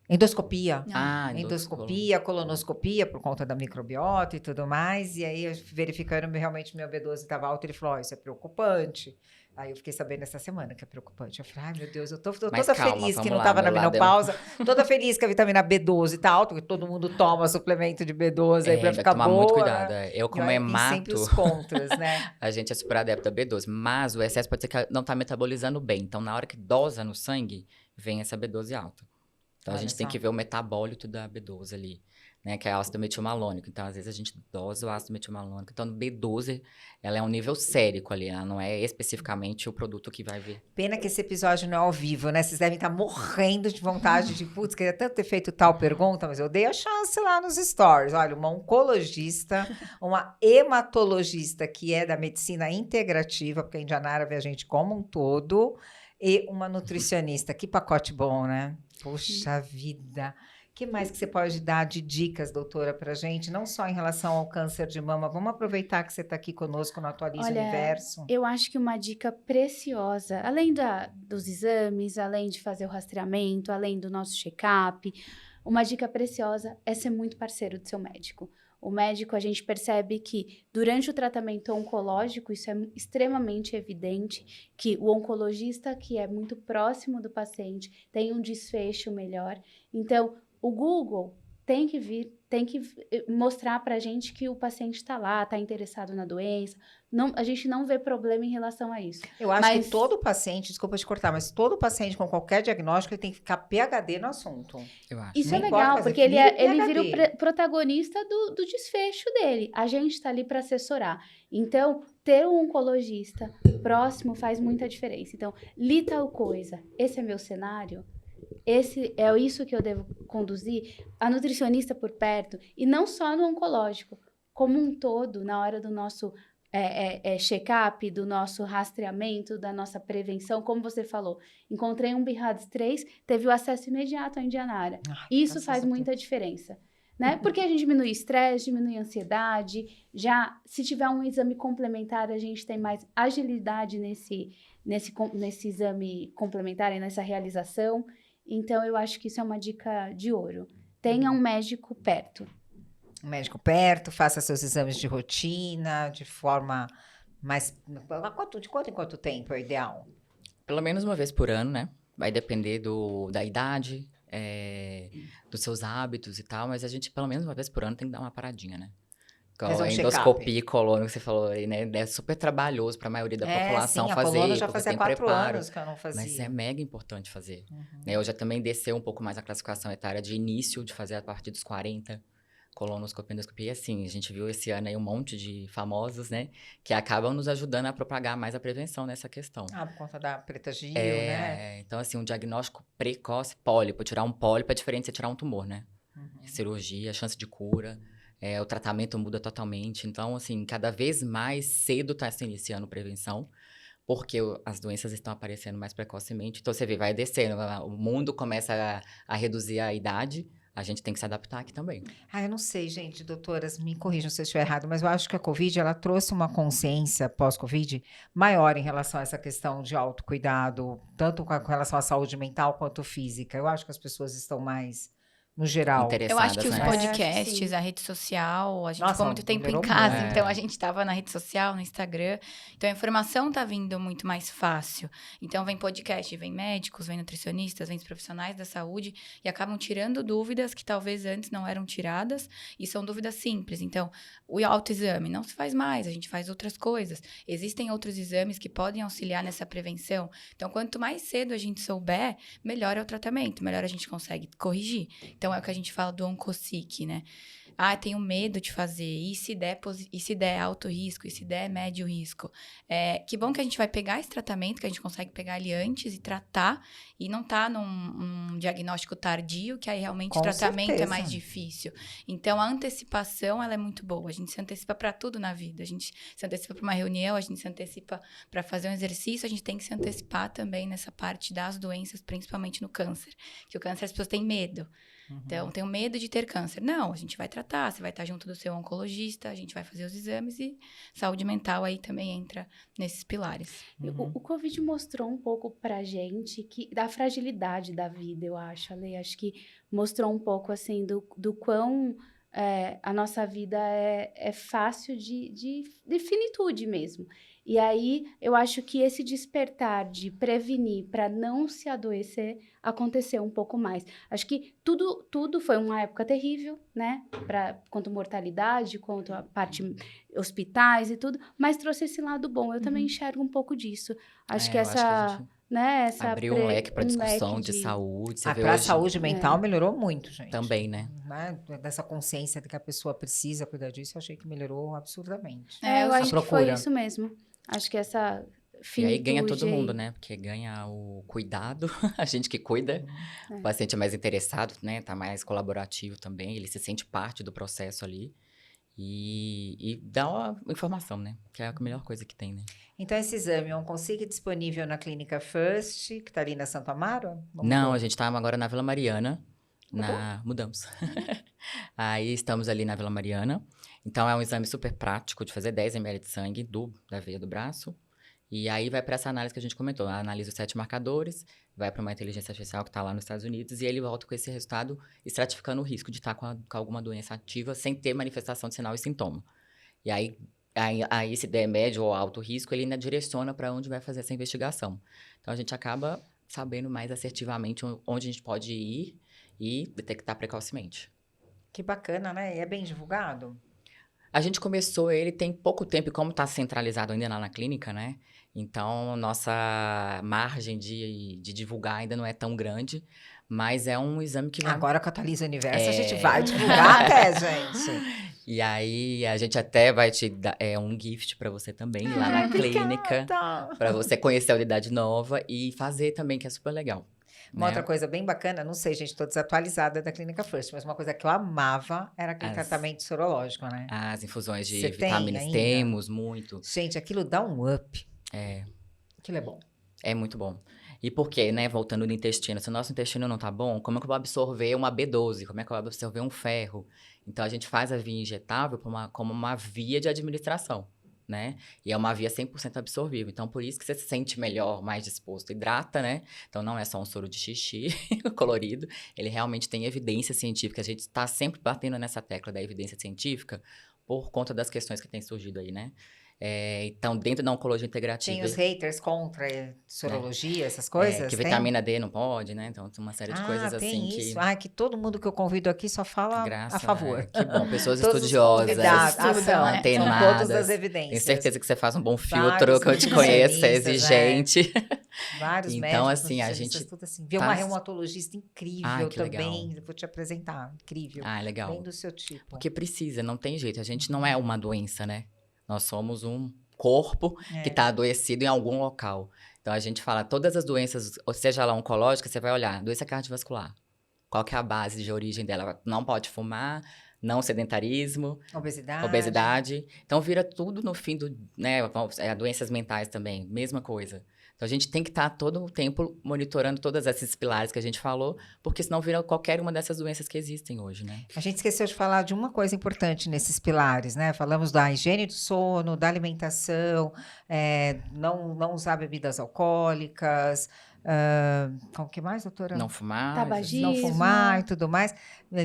Endoscopia. Ah, Endoscopia, colonoscopia, por conta da microbiota e tudo mais. E aí, verificando realmente meu B12 estava alto, ele falou: isso é preocupante. Aí eu fiquei sabendo essa semana que é preocupante. Eu falei: ai, meu Deus, eu tô Mas toda calma, feliz que vamos não lá, estava na meu lado é- menopausa, toda feliz que a vitamina B12 tá alta, porque todo mundo toma suplemento de B12 aí pra tem que ficar tomar boa. muito cuidado. Né? Eu, como E olha, tem sempre hemato, os contras, né? a gente é super adepto da B12. Mas o excesso pode ser que não tá metabolizando bem. Então, na hora que dosa no sangue, vem essa B12 alta. Então, a Olha gente tem só. que ver o metabólito da B12 ali, né? Que é ácido metilmalônico. Então, às vezes, a gente dosa o ácido metilmalônico. Então, B12, ela é um nível sérico ali. Ela não é especificamente o produto que vai vir. Pena que esse episódio não é ao vivo, né? Vocês devem estar morrendo de vontade de, putz, queria tanto ter feito tal pergunta, mas eu dei a chance lá nos stories. Olha, uma oncologista, uma hematologista que é da medicina integrativa, porque a Indianara vê a gente como um todo, e uma nutricionista. Que pacote bom, né? Puxa vida! O que mais que você pode dar de dicas, doutora, pra gente? Não só em relação ao câncer de mama. Vamos aproveitar que você está aqui conosco no Atualiza Olha, Universo. Eu acho que uma dica preciosa, além dos exames, além de fazer o rastreamento, além do nosso check-up, uma dica preciosa é ser muito parceiro do seu médico. O médico, a gente percebe que durante o tratamento oncológico, isso é extremamente evidente, que o oncologista, que é muito próximo do paciente, tem um desfecho melhor. Então, o Google tem que mostrar para a gente que o paciente está lá, está interessado na doença. Não, a gente não vê problema em relação a isso. Eu acho Mas- que todo paciente, desculpa te cortar, mas todo paciente com qualquer diagnóstico ele tem que ficar PhD no assunto. Eu acho. Isso Não é importa, legal, mas porque ele ele vira vira o PhD. protagonista do desfecho dele. A gente está ali para assessorar. Então, ter um oncologista próximo faz muita diferença. Então, li tal coisa, esse é meu cenário, isso que eu devo conduzir, a nutricionista por perto, e não só no oncológico, como um todo, na hora do nosso check-up, do nosso rastreamento, da nossa prevenção, como você falou. Encontrei um BIRADS 3, teve o acesso imediato à Indianara. Isso graças faz a Deus. muita diferença, né? Porque a gente diminui estresse, diminui ansiedade. Já, se tiver um exame complementar, a gente tem mais agilidade nesse exame complementar e nessa realização. Então, eu acho que isso é uma dica de ouro. Tenha um médico perto. Um médico perto, faça seus exames de rotina, de forma mais... De quanto em quanto tempo é o ideal? Pelo menos uma vez por ano, né? Vai depender da idade, dos seus hábitos e tal, mas a gente, pelo menos uma vez por ano, tem que dar uma paradinha, né? Fazer um Endoscopia e colônia, que você falou aí, né? É super trabalhoso para a maioria da população sim, a fazer. coluna já porque fazia tem 4 preparo, anos que eu não fazia. Mas é mega importante fazer. Uhum. Né? Eu já também desceu um pouco mais a classificação etária de início, de fazer a partir dos 40, colonoscopia, endoscopia. E assim, a gente viu esse ano aí um monte de famosos, né? Que acabam nos ajudando a propagar mais a prevenção nessa questão. Ah, por conta da preta Gil, né? Então, assim, um diagnóstico precoce, pólipo. Tirar um pólipo é diferente de você tirar um tumor, né? Uhum. Cirurgia, chance de cura, o tratamento muda totalmente. Então, assim, cada vez mais cedo está se iniciando prevenção, porque as doenças estão aparecendo mais precocemente. Então, você vê, vai descendo, o mundo começa a reduzir a idade, a gente tem que se adaptar aqui também. Eu não sei, gente, doutoras, me corrijam se eu estiver errado, mas eu acho que a Covid, ela trouxe uma consciência pós-Covid maior em relação a essa questão de autocuidado, tanto com relação à saúde mental quanto física. Eu acho que as pessoas estão mais, no geral. Eu acho que os né? podcasts, sim. a rede social, a gente Nossa, ficou muito tempo em melhorou casa, muito. então a gente estava na rede social, no Instagram, então a informação tá vindo muito mais fácil. Então vem podcast, vem médicos, vem nutricionistas, vem os profissionais da saúde e acabam tirando dúvidas que talvez antes não eram tiradas e são dúvidas simples. Então, o autoexame não se faz mais, a gente faz outras coisas. Existem outros exames que podem auxiliar nessa prevenção. Então, quanto mais cedo a gente souber, melhor é o tratamento, melhor a gente consegue corrigir. Então, é o que a gente fala do OncoSIC, né? Tenho medo de fazer. E se der alto risco? E se der médio risco? Que bom que a gente vai pegar esse tratamento, que a gente consegue pegar ele antes e tratar. E não tá num diagnóstico tardio, que aí realmente Com o tratamento é certeza. mais difícil. Então, a antecipação, ela é muito boa. A gente se antecipa para tudo na vida. A gente se antecipa para uma reunião, a gente se antecipa para fazer um exercício. A gente tem que se antecipar também nessa parte das doenças, principalmente no câncer. Que o câncer as pessoas têm medo. Então, tenho medo de ter câncer. Não, a gente vai tratar, você vai estar junto do seu oncologista, a gente vai fazer os exames e saúde mental aí também entra nesses pilares. O Covid mostrou um pouco pra gente da fragilidade da vida, eu acho, Ale. Acho que mostrou um pouco, assim, do quão a nossa vida é fácil de finitude mesmo. E aí, eu acho que esse despertar de prevenir para não se adoecer aconteceu um pouco mais. Acho que tudo foi uma época terrível, né? Quanto mortalidade, quanto a parte hospitais e tudo, mas trouxe esse lado bom. Eu também enxergo um pouco disso. Acho que Eu acho que a gente essa abriu um leque para discussão leque de saúde. Você vê Para a hoje saúde mental melhorou muito, gente. também, né? Dessa consciência de que a pessoa precisa cuidar disso, eu achei que melhorou absurdamente. eu a acho que foi procura. isso mesmo. Acho que essa E finitude aí ganha todo mundo, né? Porque ganha o cuidado, a gente que cuida, o paciente é mais interessado, né? Tá mais colaborativo também, ele se sente parte do processo ali. E dá uma informação, né? Que é a melhor coisa que tem, né? Então, esse exame é um consigo disponível na Clínica First, que está ali na Santo Amaro? Não, a gente tá agora na Vila Mariana. Mudamos. Aí estamos ali na Vila Mariana. Então, é um exame super prático de fazer 10 ml de sangue da veia do braço. E aí vai para essa análise que a gente comentou. Analisa os 7 marcadores, vai para uma inteligência artificial que está lá nos Estados Unidos e ele volta com esse resultado estratificando o risco de estar com alguma doença ativa sem ter manifestação de sinal e sintoma. E aí se der médio ou alto risco, ele ainda direciona para onde vai fazer essa investigação. Então, a gente acaba sabendo mais assertivamente onde a gente pode ir e detectar precocemente. Que bacana, né? E é bem divulgado? A gente começou ele tem pouco tempo, e como está centralizado ainda lá na clínica, né? Então, nossa margem de divulgar ainda não é tão grande, mas é um exame que vai... Agora com a Atualiza Universo, a gente vai divulgar até, gente. E aí, a gente até vai te dar um gift para você também, lá na clínica, para você conhecer a unidade nova e fazer também, que é super legal. Uma outra coisa bem bacana, não sei, gente, estou desatualizada da Clínica First, mas uma coisa que eu amava era aquele tratamento sorológico, né? As infusões de Você tem vitaminas, ainda? temos muito. Gente, aquilo dá um up. Aquilo é bom. É muito bom. E por quê, né? Voltando no intestino. Se o nosso intestino não tá bom, como é que eu vou absorver uma B12? Como é que eu vou absorver um ferro? Então, a gente faz a via injetável como uma via de administração, né? E é uma via 100% absorvível. Então, por isso que você se sente melhor, mais disposto. Hidrata, né? Então, não é só um soro de xixi colorido. Ele realmente tem evidência científica. A gente está sempre batendo nessa tecla da evidência científica por conta das questões que têm surgido aí, né? Então, dentro da oncologia integrativa... Tem os haters contra sorologia, essas coisas? Que vitamina D não pode, né? Então, tem uma série de coisas assim tem que... isso. Que todo mundo que eu convido aqui só fala a favor. Que bom, pessoas Todos os estudiosas, convidados são antenadas. todas as evidências. Tenho certeza que você faz um bom filtro, Vários que eu te conheço, é nutricionistas, exigente. Vários Então, médicos, assim, a nutricionistas, gente tudo assim. Vê tá- uma reumatologista incrível que também. legal. Vou te apresentar. Incrível. Legal. Bem do seu tipo. Porque precisa, não tem jeito. A gente não é uma doença, né? Nós somos um corpo que está adoecido em algum local. Então, a gente fala, todas as doenças, ou seja ela oncológica, você vai olhar, doença cardiovascular. Qual que é a base de origem dela? Não pode fumar, não sedentarismo, obesidade. Então, vira tudo no fim do... né? Doenças mentais também, mesma coisa. Então, a gente tem que estar todo o tempo monitorando todos esses pilares que a gente falou, porque senão vira qualquer uma dessas doenças que existem hoje, né? A gente esqueceu de falar de uma coisa importante nesses pilares, né? Falamos da higiene do sono, da alimentação, não usar bebidas alcoólicas, o que mais, doutora? Não fumar. Tabagismo. Não fumar e tudo mais,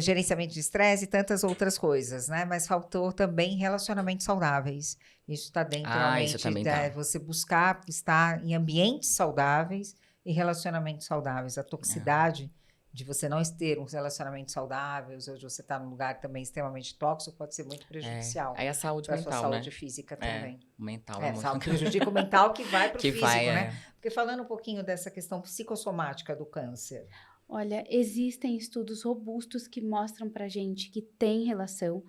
gerenciamento de estresse e tantas outras coisas, né? Mas faltou também relacionamentos saudáveis. Isso está dentro realmente isso também da tá. você buscar estar em ambientes saudáveis e relacionamentos saudáveis. A toxicidade de você não ter uns relacionamentos saudáveis, ou de você estar num lugar também extremamente tóxico, pode ser muito prejudicial. Aí a saúde Para a mental, sua saúde né? física também. O mental Saúde prejudica o mental que vai para o que físico, vai, né? Porque falando um pouquinho dessa questão psicossomática do câncer. Olha, existem estudos robustos que mostram pra gente que tem relação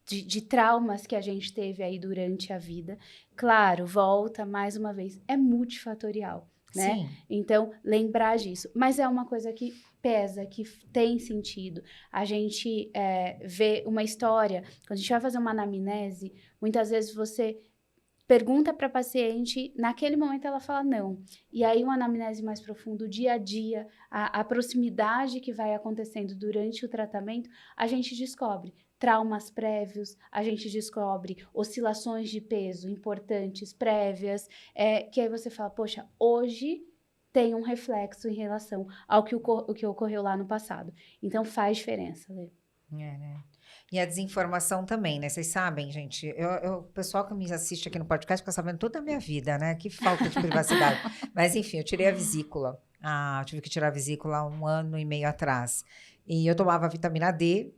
de traumas que a gente teve aí durante a vida. Claro, volta mais uma vez, é multifatorial, né? Sim. Então, lembrar disso. Mas é uma coisa que pesa, que tem sentido. A gente vê uma história, quando a gente vai fazer uma anamnese, muitas vezes você pergunta para a paciente, naquele momento ela fala não. E aí uma anamnese mais profunda, o dia a dia, a proximidade que vai acontecendo durante o tratamento, a gente descobre traumas prévios, a gente descobre oscilações de peso importantes, prévias, que aí você fala, poxa, hoje tem um reflexo em relação ao que ocorreu lá no passado. Então faz diferença, Lê. Né? E a desinformação também, né? Vocês sabem, gente, o pessoal que me assiste aqui no podcast fica sabendo toda a minha vida, né? Que falta de privacidade. Mas, enfim, eu tirei a vesícula. Eu tive que tirar a vesícula há 1 ano e meio atrás. E eu tomava vitamina D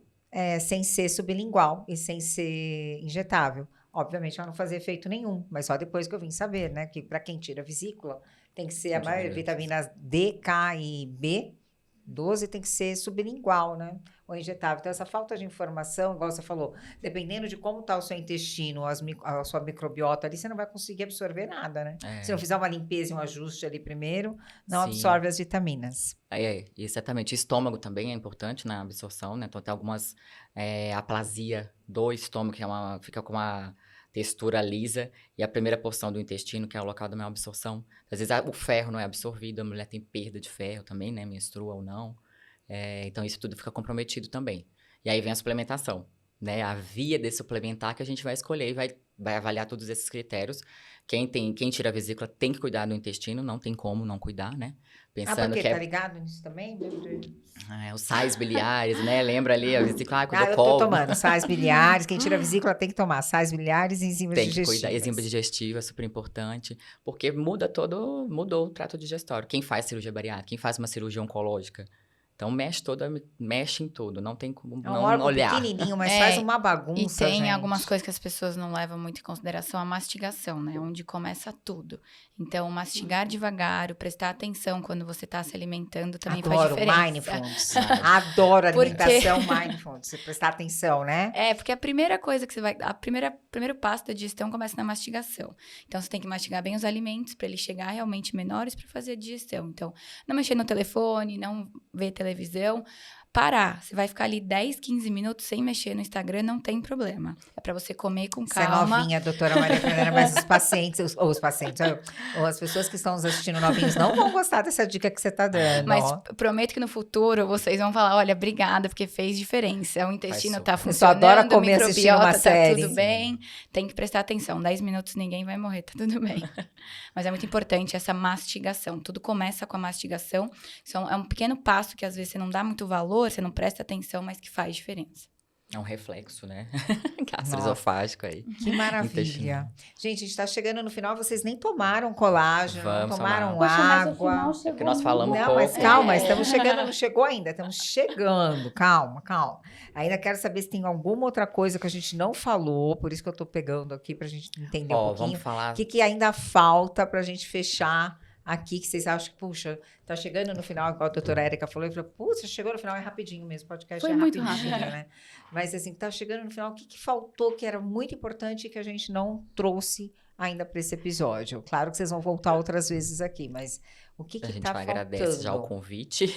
sem ser sublingual e sem ser injetável. Obviamente, ela não fazia efeito nenhum, mas só depois que eu vim saber, né? Que para quem tira a vesícula, tem que ser a maioria, vitaminas D, K e B12 tem que ser sublingual, né? Ou injetável. Então, essa falta de informação, igual você falou, dependendo de como está o seu intestino, a sua microbiota ali, você não vai conseguir absorver nada, né? Se não fizer uma limpeza e um ajuste ali primeiro, não absorve as vitaminas. Exatamente. O estômago também é importante na absorção, né? Então, tem algumas aplasia do estômago, que fica com uma textura lisa, e a primeira porção do intestino, que é o local da maior absorção. Às vezes o ferro não é absorvido, a mulher tem perda de ferro também, né? Menstrua ou não. Então, isso tudo fica comprometido também. E aí vem a suplementação, né? A via de suplementar que a gente vai escolher e vai avaliar todos esses critérios. Quem tira a vesícula tem que cuidar do intestino, não tem como não cuidar, né? Pensando porque que tá ligado nisso também? os sais biliares, né? Lembra ali a vesícula, quando eu tô tomando sais biliares. Quem tira a vesícula tem que tomar sais biliares e enzimas digestivas. Tem que cuidar. Enzima digestiva é super importante, porque mudou o trato digestório. Quem faz cirurgia bariátrica, quem faz uma cirurgia oncológica, então mexe em tudo, não tem como não olhar. Pequenininho, mas faz uma bagunça, E tem gente. algumas coisas que as pessoas não levam muito em consideração, a mastigação, né? Onde começa tudo. Então, mastigar devagar, prestar atenção quando você está se alimentando também faz diferença. Mindfulness. Adoro alimentação mindfulness. Você prestar atenção, né? Porque a primeira coisa que você vai... primeiro passo da digestão começa na mastigação. Então, você tem que mastigar bem os alimentos para eles chegar realmente menores para fazer a digestão. Então, não mexer no telefone, não ver televisão, parar. Você vai ficar ali 10, 15 minutos sem mexer no Instagram, não tem problema. É para você comer com calma. Você é novinha, doutora Maria Fernanda, mas os pacientes, ou as pessoas que estão nos assistindo novinhos não vão gostar dessa dica que você tá dando. Mas prometo que no futuro vocês vão falar, olha, obrigada, porque fez diferença. O intestino tá funcionando, eu só adoro comer assistindo uma série. Tá tudo bem. Tem que prestar atenção. 10 minutos ninguém vai morrer, tá tudo bem. Mas é muito importante essa mastigação. Tudo começa com a mastigação. É um pequeno passo que às vezes você não dá muito valor, você não presta atenção, mas que faz diferença. É um reflexo, né? Gastroesofágico aí. Que maravilha. Gente, a gente tá chegando no final, vocês nem tomaram colágeno, não tomaram água. Porque nós falamos não, pouco. Mas calma, estamos chegando, não chegou ainda, estamos chegando, calma. Ainda quero saber se tem alguma outra coisa que a gente não falou, por isso que eu tô pegando aqui pra gente entender um pouquinho. Vamos falar. O que ainda falta pra gente fechar aqui, que vocês acham que, puxa, tá chegando no final, igual a doutora Érica falou, eu falei, puxa, chegou no final, é rapidinho mesmo, o podcast foi é muito rapidinho, rápido, né? Mas assim, tá chegando no final, o que faltou que era muito importante e que a gente não trouxe ainda para esse episódio? Claro que vocês vão voltar outras vezes aqui, mas o que tá faltando? A gente agradece já o convite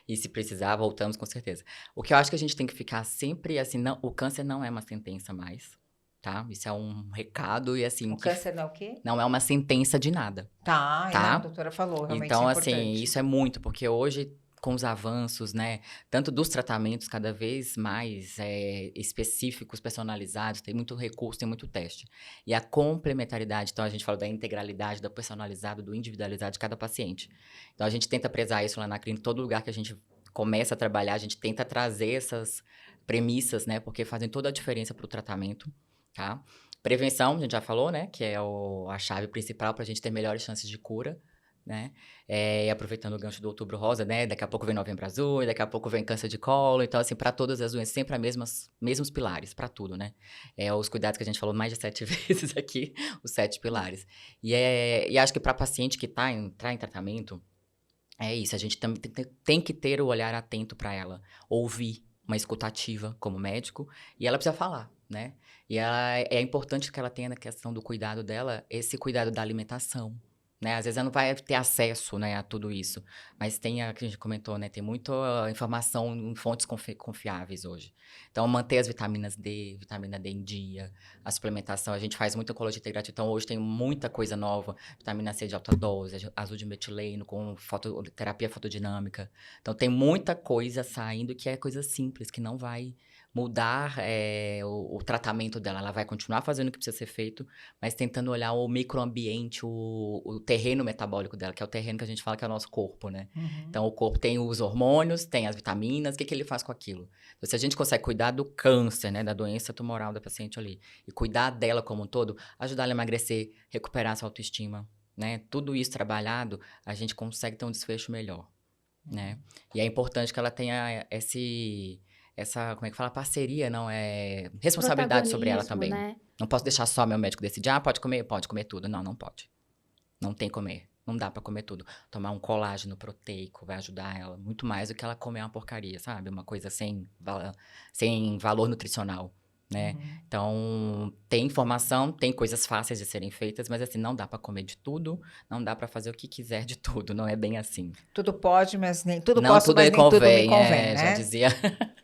e se precisar, voltamos com certeza. O que eu acho que a gente tem que ficar sempre assim, o câncer não é uma sentença mais. tá? Isso é um recado e assim... O câncer não é o quê? Não é uma sentença de nada. Tá, Tá? a doutora falou, realmente Então, é assim, importante. isso é muito, porque hoje, com os avanços, né, tanto dos tratamentos cada vez mais específicos, personalizados, tem muito recurso, tem muito teste. E a complementaridade, então a gente fala da integralidade, do personalizado, do individualizado de cada paciente. Então, a gente tenta prezar isso lá na clínica, todo lugar que a gente começa a trabalhar, a gente tenta trazer essas premissas, né, porque fazem toda a diferença para o tratamento, tá? Prevenção, a gente já falou, né, que é a chave principal para a gente ter melhores chances de cura, né? E aproveitando o gancho do Outubro Rosa, né? Daqui a pouco vem Novembro Azul, daqui a pouco vem câncer de colo. Então, assim, para todas as doenças, sempre mesmos pilares, para tudo, né? Os cuidados que a gente falou mais de 7 vezes aqui, os 7 pilares. E acho que para paciente que entrar em tratamento, é isso. A gente tem que ter o olhar atento para ela, ouvir, uma escutativa como médico, e ela precisa falar, né? E é importante que ela tenha na questão do cuidado dela, esse cuidado da alimentação, né? Às vezes ela não vai ter acesso, né, a tudo isso, mas tem a que a gente comentou, né? Tem muita informação em fontes confiáveis hoje. Então, manter as vitamina D em dia, a suplementação, a gente faz muita oncologia integrativa, então hoje tem muita coisa nova, vitamina C de alta dose, azul de metileno com terapia fotodinâmica. Então, tem muita coisa saindo que é coisa simples, que não vai mudar o tratamento dela. Ela vai continuar fazendo o que precisa ser feito, mas tentando olhar o microambiente, o terreno metabólico dela, que é o terreno que a gente fala que é o nosso corpo, né? Uhum. Então, o corpo tem os hormônios, tem as vitaminas, o que ele faz com aquilo? Então, se a gente consegue cuidar do câncer, né, da doença tumoral da paciente ali, e cuidar dela como um todo, ajudar ela a emagrecer, recuperar sua autoestima, né? Tudo isso trabalhado, a gente consegue ter um desfecho melhor, né? E é importante que ela tenha essa, como é que fala? Parceria, não é responsabilidade sobre ela também. Né? Não posso deixar só meu médico decidir, pode comer? Pode comer tudo. Não, não pode. Não tem que comer. Não dá pra comer tudo. Tomar um colágeno proteico vai ajudar ela muito mais do que ela comer uma porcaria, sabe? Uma coisa sem valor nutricional, né? Então, tem informação, tem coisas fáceis de serem feitas, mas assim, não dá pra comer de tudo, não dá pra fazer o que quiser de tudo, não é bem assim. Tudo pode, mas nem tudo Não posso, tudo mas nem tudo me convém, convém, né? já dizia.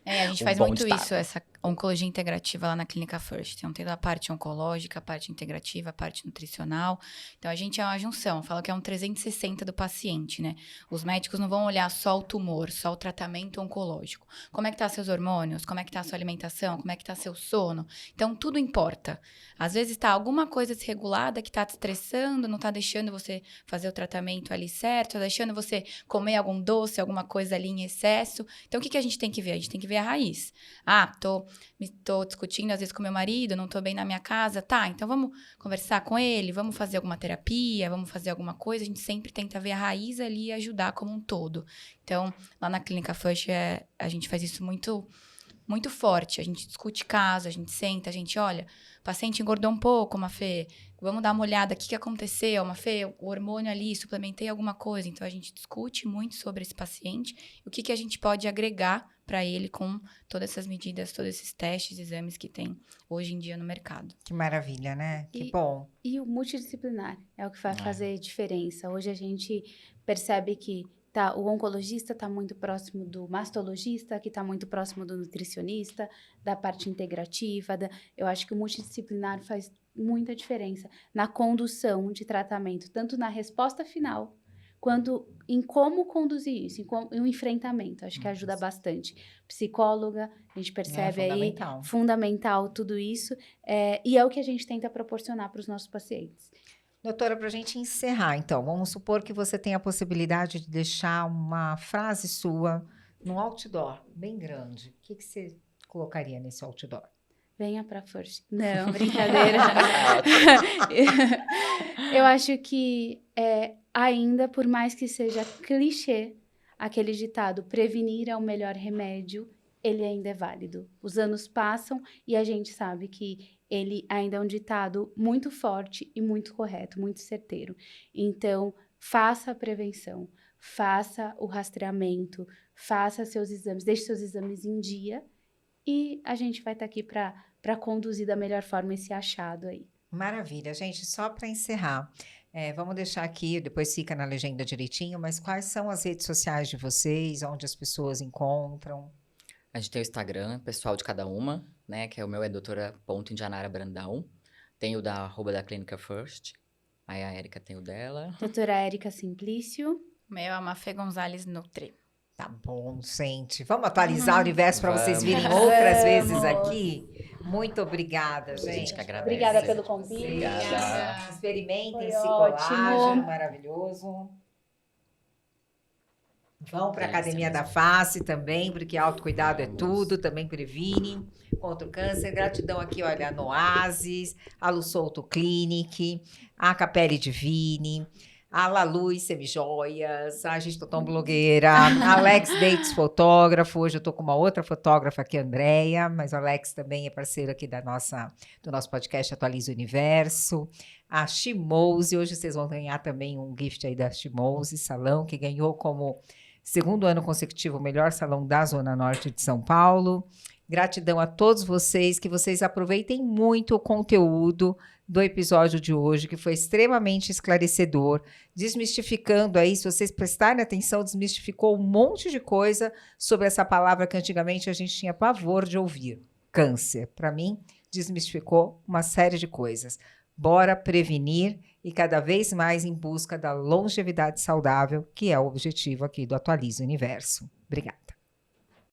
A gente faz bom muito ditado. isso, essa oncologia integrativa lá na Clínica First. Então, tem a parte oncológica, a parte integrativa, a parte nutricional. Então, a gente é uma junção, fala que é um 360 do paciente, né? Os médicos não vão olhar só o tumor, só o tratamento oncológico. Como é que tá seus hormônios? Como é que tá a sua alimentação? Como é que tá seu sono? Então, tudo importa. Às vezes, tá alguma coisa desregulada que tá te estressando, não tá deixando você fazer o tratamento ali certo, tá deixando você comer algum doce, alguma coisa ali em excesso. Então, o que a gente tem que ver? A gente tem que ver a raiz. Tô discutindo às vezes com meu marido, não tô bem na minha casa. Tá, então vamos conversar com ele, vamos fazer alguma terapia, vamos fazer alguma coisa. A gente sempre tenta ver a raiz ali e ajudar como um todo. Então, lá na Clínica First, a gente faz isso muito, muito forte. A gente discute caso, a gente senta, a gente olha, o paciente engordou um pouco, Mafê, vamos dar uma olhada, o que aconteceu, Mafê, o hormônio ali, suplementei alguma coisa. Então, a gente discute muito sobre esse paciente e o que a gente pode agregar para ele com todas essas medidas, todos esses testes, exames que tem hoje em dia no mercado. Que maravilha, né? Que bom. E o multidisciplinar é o que vai fazer diferença. Hoje a gente percebe que o oncologista está muito próximo do mastologista, que está muito próximo do nutricionista, da parte integrativa. Eu acho que o multidisciplinar faz muita diferença na condução de tratamento, tanto na resposta final, quanto em como conduzir isso, em um enfrentamento. Acho que ajuda bastante. Psicóloga, a gente percebe aí, fundamental tudo isso, e é o que a gente tenta proporcionar para os nossos pacientes. Doutora, para a gente encerrar, então, vamos supor que você tem a possibilidade de deixar uma frase sua num outdoor bem grande. O que você colocaria nesse outdoor? Venha para First. Não, brincadeira. Eu acho que ainda, por mais que seja clichê, aquele ditado, prevenir é o melhor remédio, ele ainda é válido. Os anos passam e a gente sabe que ele ainda é um ditado muito forte e muito correto, muito certeiro. Então, faça a prevenção, faça o rastreamento, faça seus exames, deixe seus exames em dia e a gente vai estar aqui para conduzir da melhor forma esse achado aí. Maravilha, gente. Só para encerrar, vamos deixar aqui, depois fica na legenda direitinho, mas quais são as redes sociais de vocês, onde as pessoas encontram? A gente tem o Instagram, pessoal de cada uma, né? Que é o meu é doutora.indianara Brandão. Tem o da Clínica First. Aí a Érica tem o dela. Doutora Érica Simplício. O meu é a Mafê Gonzalez Nutri. Tá bom, gente. Vamos atualizar o universo para vocês Vamos. virem outras vezes Vamos. aqui? Muito obrigada, A gente gente. que agradece. Obrigada pelo convite. Obrigada. Experimentem Foi esse ótimo. colágeno maravilhoso. Vão para a Delícia Academia da mesmo. Face também, porque autocuidado é Vamos. tudo, também previne contra o câncer. Gratidão aqui, olha, a Noasis, a Lu Souto Clinic, a Capelle Divine, a Laluz Semijoias, a gente tá tão blogueira, a Alex Dates fotógrafo, hoje eu tô com uma outra fotógrafa aqui, a Andrea, mas o Alex também é parceiro aqui do nosso podcast Atualiza o Universo. A Shimose, hoje vocês vão ganhar também um gift aí da Shimose Salão, que ganhou como segundo ano consecutivo o melhor salão da Zona Norte de São Paulo. Gratidão a todos vocês, que vocês aproveitem muito o conteúdo do episódio de hoje, que foi extremamente esclarecedor, desmistificando aí, se vocês prestarem atenção, desmistificou um monte de coisa sobre essa palavra que antigamente a gente tinha pavor de ouvir, câncer. Para mim, desmistificou uma série de coisas. Bora prevenir e cada vez mais em busca da longevidade saudável, que é o objetivo aqui do Atualiza o Universo. Obrigada.